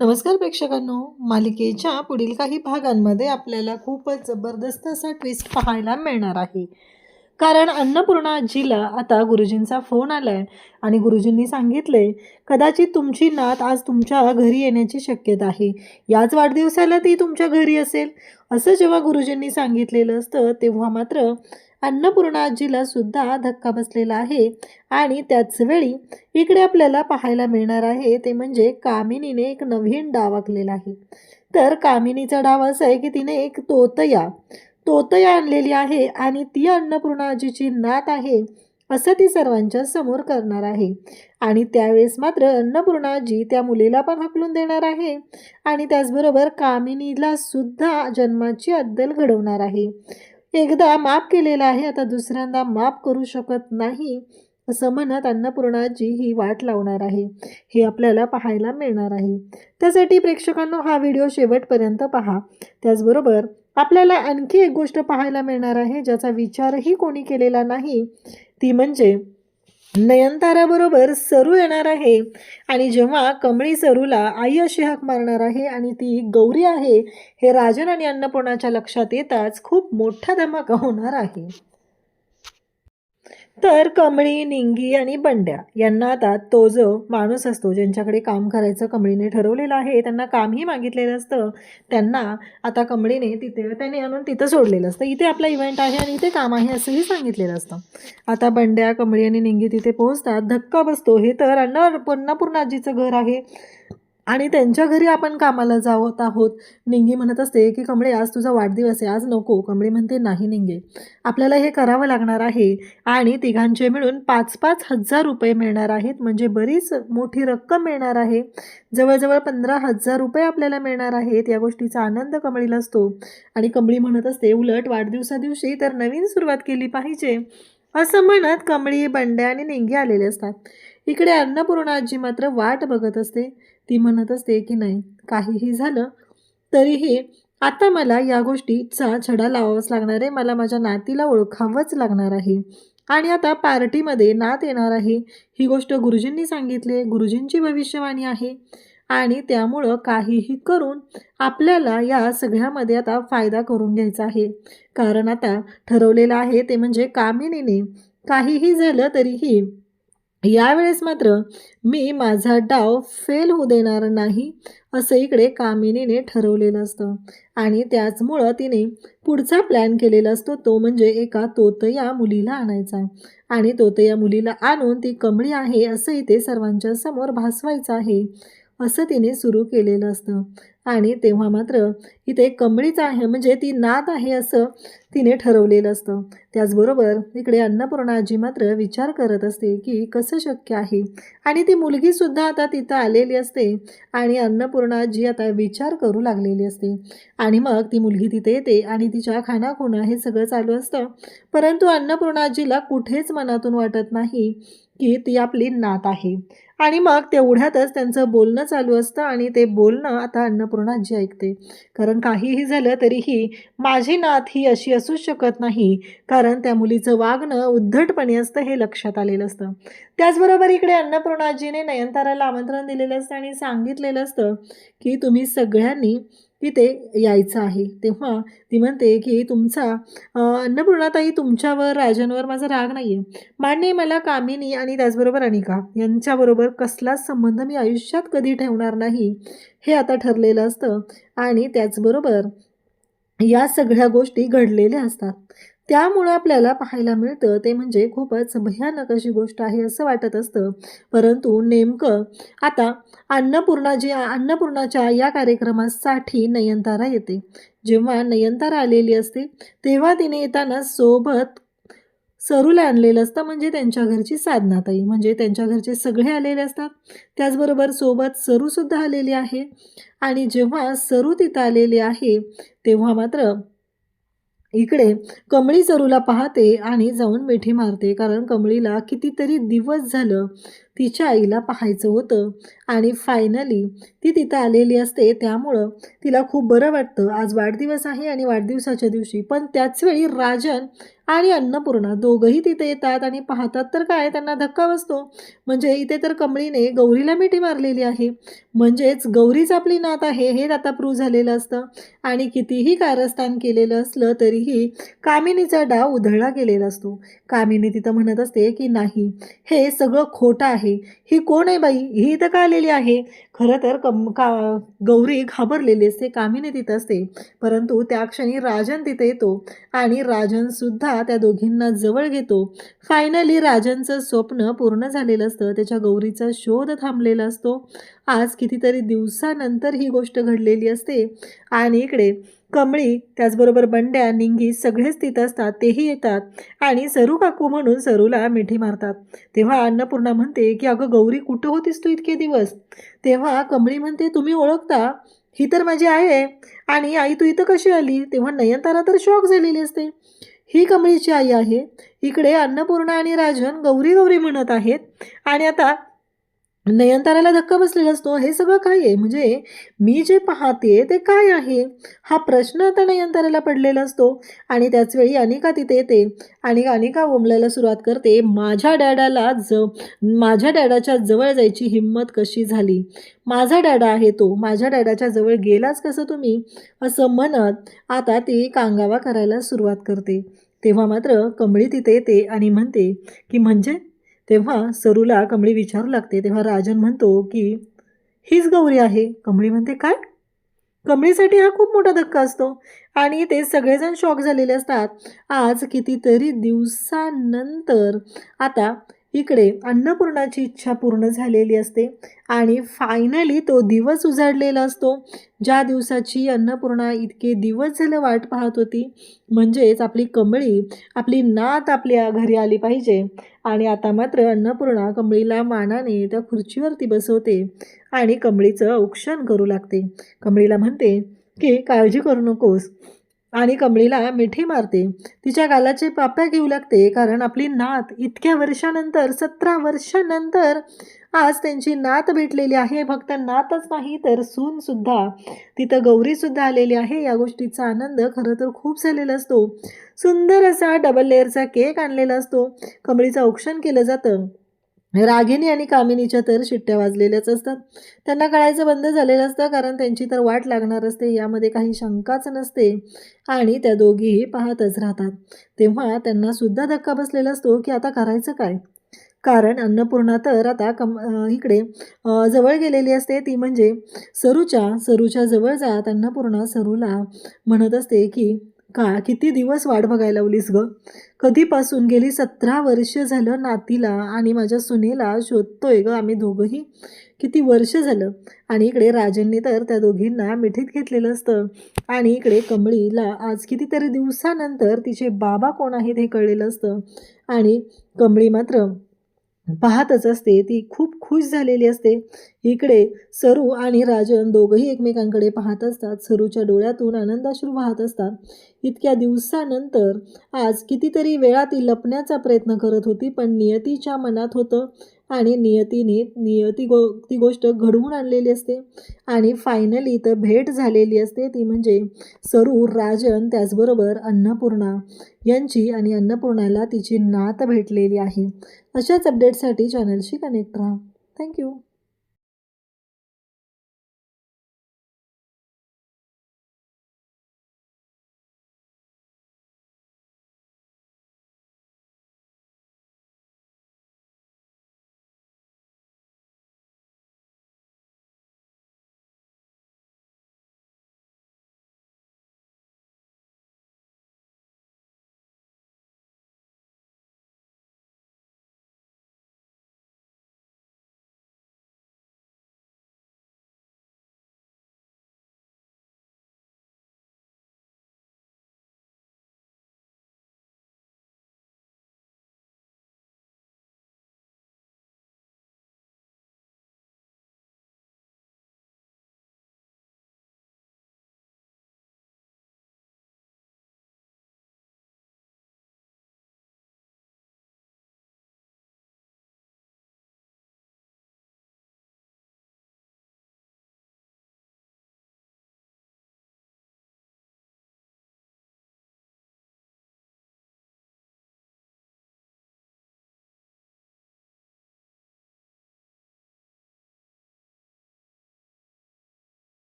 नमस्कार प्रेक्षकांनो, मालिकेच्या पुढील काही भागांमध्ये आपल्याला खूपच जबरदस्त असा ट्विस्ट पाहायला मिळणार आहे. कारण अन्नपूर्णा आजीला आता गुरुजींचा फोन आलाय आणि गुरुजींनी सांगितले, कदाचित तुमची नात आज तुमच्या घरी येण्याची शक्यता आहे. याच वाढदिवसाला ती तुमच्या घरी असेल. असं जेव्हा गुरुजींनी सांगितलेलं असतं, तेव्हा मात्र अन्नपूर्णा आजीला सुद्धा धक्का बसलेला आहे. आणि त्याच वेळी इकडे आपल्याला पाहायला मिळणार आहे ते म्हणजे कामिनीने एक नवीन डाव आखलेला आहे. तर कामिनीचा डाव असा आहे की तिने एक तोतया आणलेली आहे आणि ती अन्नपूर्णा आजीची नात आहे असं ती सर्वांच्या समोर करणार आहे. आणि त्यावेळेस मात्र अन्नपूर्णा आजी त्या मुलीला पण हाकलून देणार आहे आणि त्याचबरोबर कामिनीला सुद्धा जन्माची अद्दल घडवणार आहे. एकदा माफ केलेला आहे, आता दुसऱ्यांदा माफ करू शकत नाही असं म्हणत अन्नपूर्णाजी ही वाट लावणार आहे. हे आपल्याला पाहायला मिळणार आहे. त्यासाठी प्रेक्षकांनो हा व्हिडिओ शेवटपर्यंत पहा. त्याचबरोबर आपल्याला आणखी एक गोष्ट पाहायला मिळणार आहे ज्याचा विचारही कोणी केलेला नाही. ती म्हणजे नयनताराबरोबर सरू येणार आहे आणि जेव्हा कमळी सरूला आई अशी हाक मारणार आहे आणि ती गौरी आहे हे राजन आणि अन्नपूर्णाच्या लक्षात येताच खूप मोठा धमाका होणार आहे. तर कमळी, निंगी आणि बंड्या यांना आता तो जो माणूस असतो ज्यांच्याकडे काम करायचं कमळीने ठरवलेलं आहे, त्यांना कामही मागितलेलं असतं, त्यांना आता कमळीने त्याने आणून तिथं सोडलेलं असतं. इथे आपला इव्हेंट आहे आणि इथे काम आहे असंही सांगितलेलं असतं. आता बंड्या, कमळी आणि निंगी तिथे पोहोचतात. धक्का बसतो. हे तर अन्नपूर्णा आजीचं घर आहे आणि त्यांच्या घरी आपण कामाला जात आहोत. निंगी म्हणत असते की कमळे आज तुझा वाढदिवस आहे, आज नको. कमळी म्हणते नाही निंगे, आपल्याला हे करावं लागणार आहे आणि तिघांचे मिळून 5,000 रुपये मिळणार आहेत. म्हणजे बरीच मोठी रक्कम मिळणार आहे. जवळजवळ 15,000 रुपये आपल्याला मिळणार आहेत. या गोष्टीचा आनंद कमळीला असतो आणि कमळी म्हणत असते उलट वाढदिवसा दिवशी तर नवीन सुरुवात केली पाहिजे असं म्हणत कमळी, बंड्या आणि निंगी आलेले असतात. इकडे अन्नपूर्णा आजी मात्र वाट बघत असते. ती म्हणत असते की नाही, काहीही झालं तरीही आता मला या गोष्टीचा छडा लावावाच लागणार आहे. मला माझ्या नातीला ओळखावंच लागणार आहे आणि आता पार्टीमध्ये नात येणार आहे. ही गोष्ट गुरुजींनी सांगितली, गुरुजींची भविष्यवाणी आहे आणि त्यामुळं काहीही करून आपल्याला या सगळ्यामध्ये आता फायदा करून घ्यायचा आहे. कारण आता ठरवलेलं आहे ते म्हणजे कामिनीने काहीही झालं तरीही यावेळेस मात्र मी माझा डाव फेल होऊ देणार नाही असं इकडे कामिनीने ठरवलेलं असतं. आणि त्याचमुळं तिने पुढचा प्लॅन केलेला असतो, तो म्हणजे एका तोतया मुलीला आणायचा आणि तोतया मुलीला आणून ती कमळी आहे असं इथे सर्वांच्या समोर भासवायचं आहे असं तिने सुरू केलेलं असतं. आणि तेव्हा मात्र इथे कमळीच आहे म्हणजे ती नात आहे असं तिने ठरवलेलं असतं. त्याचबरोबर इकडे अन्नपूर्णा आजी मात्र विचार करत असते की कसं शक्य आहे आणि ती मुलगीसुद्धा आता तिथं आलेली असते आणि अन्नपूर्णा आजी आता विचार करू लागलेली असते. आणि मग ती मुलगी तिथे येते आणि तिच्या खाणाखुणा हे सगळं चालू असतं. परंतु अन्नपूर्णा आजीला कुठेच मनातून वाटत नाही की ती आपली नात आहे. आणि मग तेवढ्यातच त्यांचं बोलणं चालू असतं आणि ते बोलणं आता अन्नपूर्णा आजी ऐकते. कारण काहीही झालं तरीही माझी नात ही अशी असूच शकत नाही, कारण त्या मुलीचं वागणं उद्धटपणे असतं हे लक्षात आलेलं असतं. त्याचबरोबर इकडे अन्नपूर्णा आजीने नयनताराला आमंत्रण दिलेलं असतं आणि सांगितलेलं असतं की तुम्ही सगळ्यांनी तिथे यायचं आहे. तेव्हा ती म्हणते की अन्नपूर्णाताई, तुमच्यावर राजनवर माझा राग नाही आहे. मान्य मला कामिनी आणि त्याचबरोबर अनिका यांच्याबरोबर कसलाच संबंध मी आयुष्यात कधी ठेवणार नाही हे आता ठरलेलं असतं. आणि त्याचबरोबर या सगळ्या गोष्टी घडलेल्या असतात. त्यामुळं आपल्याला पाहायला मिळतं ते म्हणजे खूपच भयानक अशी गोष्ट आहे असं वाटत असतं. परंतु नेमकं आता अन्नपूर्णाच्या या कार्यक्रमासाठी नयनतारा येते. जेव्हा नयनतारा आलेली असते तेव्हा तिने येताना सोबत सरूला आणलेलं असतं, म्हणजे त्यांच्या घरची साधनाताई, म्हणजे त्यांच्या घरचे सगळे आलेले असतात. त्याचबरोबर सोबत सरूसुद्धा आलेली आहे. आणि जेव्हा सरू तिथं आलेली आहे तेव्हा मात्र इकडे कमळी सरूला पाहते आणि जाऊन मिठी मारते. कारण कमळीला कितीतरी दिवस झालं तिच्या आईला पाहायचं होतं आणि फायनली ती तिथं आलेली असते. त्यामुळं तिला खूप बरं वाटतं. आज वाढदिवस आहे आणि वाढदिवसाच्या दिवशी पण त्याचवेळी राजन आणि अन्नपूर्णा दोघंही तिथे येतात आणि पाहतात तर काय त्यांना धक्का बसतो. म्हणजे इथे तर कमळीने गौरीला मिठी मारलेली आहे. म्हणजेच गौरीच आपली नात आहे हे आता प्रूव्ह झालेलं असतं. आणि कितीही कारस्थान केलेलं असलं तरीही कामिनीचा डाव उधळला गेलेला असतो. कामिनी तिथं म्हणत असते की नाही, हे सगळं खोटं आहे. ही कोण आहे बाई, ही इथं का आलेली आहे? खरं तर गौरी घाबरलेली असते. कामिनी तिथं असते. परंतु त्या क्षणी राजन तिथे येतो आणि राजनसुद्धा त्या दोघींना जवळ घेतो. फायनली राजनचं स्वप्न पूर्ण झालेलं असतं. त्याच्या गौरीचा शोध थांबलेला असतो. आज कितीतरी दिवसानंतर ही गोष्ट घडलेली असते आणि इकडे कमळी त्याचबरोबर बंड्या, निंगी सगळेच तिथं असतात. तेही येतात आणि सरू काकू म्हणून सरूला मिठी मारतात. तेव्हा अन्नपूर्णा म्हणते की अगं गौरी, कुठं होतीस तू इतके दिवस? तेव्हा कमळी म्हणते, तुम्ही ओळखता? ही तर माझी आई आहे. आणि आई, तू इथं कशी आली? तेव्हा नयनतारा तर शॉक झालेली असते. ही कमळीची आई आहे. इकडे अन्नपूर्णा आणि राजन गौरी गौरी म्हणत आहेत आणि आता नयनताराला धक्का बसलेला असतो. हे सगळं काय आहे? म्हणजे मी जे पाहते ते काय आहे? हा प्रश्न आता नयनताराला पडलेला असतो. आणि त्याचवेळी अनिका तिथे येते आणि अनिका ओमलायला सुरुवात करते, माझ्या डॅडाच्या जवळ जायची हिंमत कशी झाली? माझा डॅडा आहे तो, माझ्या डॅडाच्या जवळ गेलाच कसं तुम्ही? असं म्हणत आता ती कांगावा करायला सुरुवात करते. तेव्हा मात्र कमळी तिथे येते आणि म्हणते की म्हणजे? तेव्हा सरूला कमळी विचारू लागते. तेव्हा राजन म्हणतो की हीच गौरी आहे. कमळी म्हणते, काय? कमळीसाठी हा खूप मोठा धक्का असतो आणि ते सगळेजण शॉक झालेले असतात. आज कितीतरी दिवसानंतर आता इकडे अन्नपूर्णाची इच्छा पूर्ण झालेली असते आणि फायनली तो दिवस उजाडलेला असतो, ज्या दिवसाची अन्नपूर्णा इतके दिवस झालं वाट पाहत होती. म्हणजेच आपली कमळी, आपली नात आपल्या घरी आली पाहिजे. आणि आता मात्र अन्नपूर्णा कमळीला मानाने त्या खुर्चीवरती बसवते आणि कमळीचं औक्षण करू लागते. कमळीला म्हणते की काळजी करू नकोस आणि कमळीला मिठी मारते. तिच्या गालाचे पाप्या घेऊ लागते, कारण आपली नात इतक्या वर्षानंतर, 17 वर्षानंतर आज त्यांची नात भेटलेली आहे. फक्त नातच नाही तर सूनसुद्धा, तिथं गौरीसुद्धा आलेली आहे. या गोष्टीचा आनंद खरं तर खूप झालेला असतो. सुंदर असा डबल लेअरचा केक आणलेला असतो. कमळीचं औक्षण केलं जातं. रागिनी आणि कामिनीच्या तर शिट्ट्या वाजलेल्याच असतात. त्यांना कळायचं बंद झालेलं असतं, कारण त्यांची तर वाट लागणार असते, यामध्ये काही शंकाच नसते. आणि त्या दोघीही पाहतच राहतात. तेव्हा त्यांना सुद्धा धक्का बसलेला असतो की आता करायचं काय? कारण अन्नपूर्णा तर आता इकडे जवळ गेलेली असते. ती म्हणजे सरूच्या जवळ जात अन्नपूर्णा सरूला म्हणत असते की किती दिवस वाट बघायला लावलीस गं? कधीपासून? गेली 17 वर्ष झालं नातीला आणि माझ्या सुनेला शोधतोय गं आम्ही दोघंही. किती वर्ष झालं. आणि इकडे राजनने तर त्या दोघींना मिठीत घेतलेलं असतं आणि इकडे कमळीला आज कितीतरी दिवसानंतर तिचे बाबा कोण आहेत हे कळलेलं असतं. आणि कमळी मात्र पाहतच असते. ती खूप खुश झालेली असते. इकडे सरू आणि राजन दोघंही एकमेकांकडे पाहत असतात. सरूच्या डोळ्यातून आनंदाश्रू वाहत असतात. इतक्या दिवसानंतर आज कितीतरी वेळा ती लपण्याचा प्रयत्न करत होती, पण नियतीच्या मनात होतं आणि नियतीने ती गोष्ट घडवून आणलेली असते. आणि फायनली इथं भेट झालेली असते, ती म्हणजे सरू, राजन त्याचबरोबर अन्नपूर्णा यांची. आणि अन्नपूर्णाला तिची नात भेटलेली आहे. अशाच अपडेटसाठी चॅनलशी कनेक्ट राहा. थँक्यू.